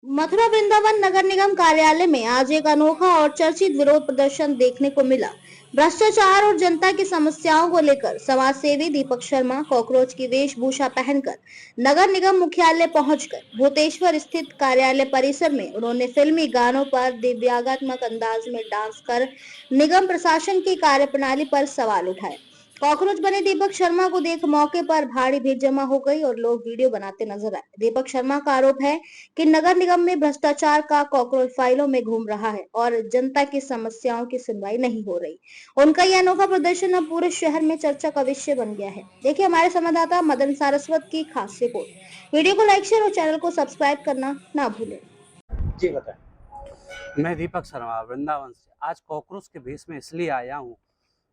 मथुरा वृंदावन नगर निगम कार्यालय में आज एक अनोखा और चर्चित विरोध प्रदर्शन देखने को मिला। भ्रष्टाचार और जनता की समस्याओं को लेकर समाज सेवी दीपक शर्मा कॉकरोच की वेशभूषा पहनकर नगर निगम मुख्यालय पहुंचकर भूतेश्वर स्थित कार्यालय परिसर में उन्होंने फिल्मी गानों पर दिव्यांगात्मक अंदाज में डांस कर निगम प्रशासन की कार्यप्रणाली पर सवाल उठाए। कॉकरोच बने दीपक शर्मा को देख मौके पर भारी भीड़ जमा हो गई और लोग वीडियो बनाते नजर आए। दीपक शर्मा का आरोप है कि नगर निगम में भ्रष्टाचार का कॉकरोच फाइलों में घूम रहा है और जनता की समस्याओं की सुनवाई नहीं हो रही। उनका यह अनोखा प्रदर्शन अब पूरे शहर में चर्चा का विषय बन गया है। देखिए हमारे संवाददाता मदन सारस्वत की खास रिपोर्ट। वीडियो को लाइक शेयर और चैनल को सब्सक्राइब करना ना भूलें। जी बताएं। मैं दीपक शर्मा वृंदावन से आज कॉकरोच के भेष में इसलिए आया हूँ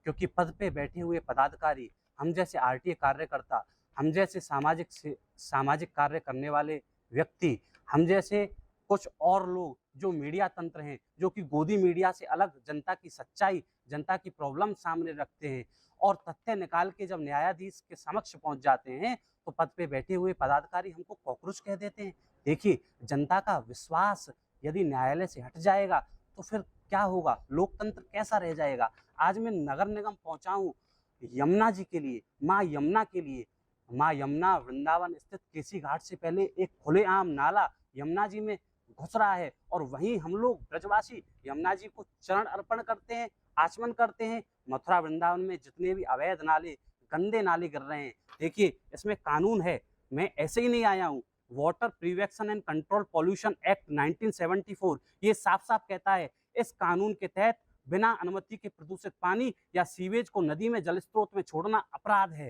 क्योंकि पद पे बैठे हुए पदाधिकारी, हम जैसे आरटीए कार्यकर्ता, हम जैसे सामाजिक कार्य करने वाले व्यक्ति, हम जैसे कुछ और लोग जो मीडिया तंत्र हैं, जो कि गोदी मीडिया से अलग जनता की सच्चाई, जनता की प्रॉब्लम सामने रखते हैं और तथ्य निकाल के जब न्यायाधीश के समक्ष पहुंच जाते हैं तो पद पे बैठे हुए पदाधिकारी हमको कॉकरोच कह देते हैं। देखिए, जनता का विश्वास यदि न्यायालय से हट जाएगा तो फिर क्या होगा, लोकतंत्र कैसा रह जाएगा। आज मैं नगर निगम पहुंचा हूँ यमुना जी के लिए, माँ यमुना के लिए। माँ यमुना वृंदावन स्थित केसी घाट से पहले एक खुलेआम नाला यमुना जी में घुस रहा है और वहीं हम लोग ब्रजवासी यमुना जी को चरण अर्पण करते हैं, आचमन करते हैं। मथुरा वृंदावन में जितने भी अवैध नाले, गंदे नाले गिर रहे हैं, देखिए इसमें कानून है, मैं ऐसे ही नहीं आया हूँ। Water prevention and control pollution act 1974 ये साफ साफ कहता है, इस कानून के तहत बिना अनुमति के प्रदूषित पानी या सीवेज को नदी में जल स्रोत में छोड़ना अपराध है।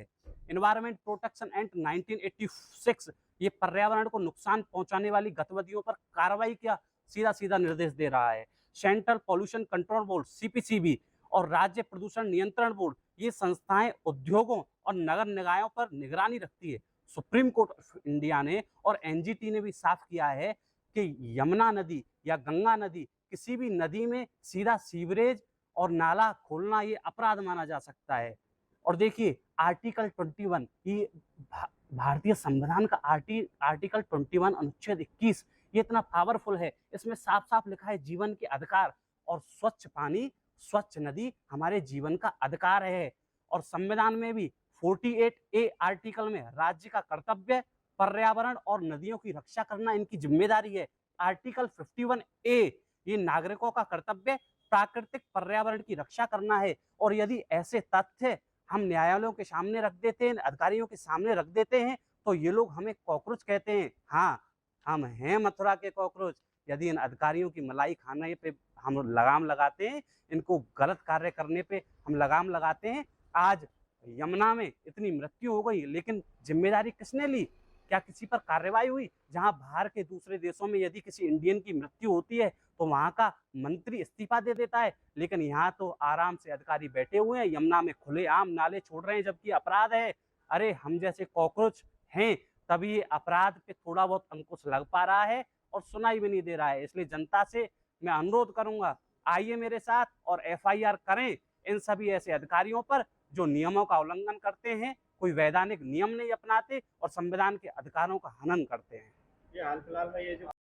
एनवायरमेंट प्रोटेक्शन एक्ट 1986 ये पर्यावरण को नुकसान पहुंचाने वाली गतिविधियों पर कार्रवाई का सीधा सीधा निर्देश दे रहा है। Central pollution control board CPCB और राज्य प्रदूषण नियंत्रण बोर्ड ये संस्थाएं उद्योगों और नगर निकायों पर निगरानी रखती है। सुप्रीम कोर्ट ऑफ इंडिया ने और एनजीटी ने भी साफ किया है कि यमुना नदी या गंगा नदी, किसी भी नदी में सीधा सीवरेज और नाला खोलना ये अपराध माना जा सकता है। और देखिए आर्टिकल 21 ये भारतीय संविधान का आर्टिकल 21 अनुच्छेद 21 ये इतना पावरफुल है। इसमें साफ साफ लिखा है जीवन के अधिकार, और स्वच्छ पानी, स्वच्छ नदी हमारे जीवन का अधिकार है। और संविधान में भी 48A आर्टिकल में राज्य का कर्तव्य पर्यावरण और नदियों की रक्षा करना इनकी जिम्मेदारी है। आर्टिकल 51A ये नागरिकों का कर्तव्य प्राकृतिक पर्यावरण की रक्षा करना है। और यदि ऐसे तथ्य हम न्यायालयों के सामने रख देते हैं, अधिकारियों के सामने रख देते हैं, तो ये लोग हमें कॉकरोच कहते हैं। हाँ, हम हैं मथुरा के कॉकरोच। यदि इन अधिकारियों की मलाई खाने पे हम लगाम लगाते हैं, इनको गलत कार्य करने पे हम लगाम लगाते हैं। आज यमुना में इतनी मृत्यु हो गई, लेकिन जिम्मेदारी किसने ली? क्या किसी पर कार्रवाई हुई? जहां बाहर के दूसरे देशों में यदि किसी इंडियन की मृत्यु होती है तो वहां का मंत्री इस्तीफा दे देता है, लेकिन यहाँ तो आराम से अधिकारी बैठे हुए हैं, यमुना में खुलेआम नाले छोड़ रहे हैं, जबकि अपराध है। अरे हम जैसे कॉकरोच हैं तभी ये अपराध पे थोड़ा बहुत अंकुश लग पा रहा है और सुनाई भी नहीं दे रहा है। इसलिए जनता से मैं अनुरोध करूंगा, आइए मेरे साथ और एफआईआर करें इन सभी ऐसे अधिकारियों पर जो नियमों का उल्लंघन करते हैं, कोई वैधानिक नियम नहीं अपनाते और संविधान के अधिकारों का हनन करते हैं। ये हाल फिलहाल में ये जो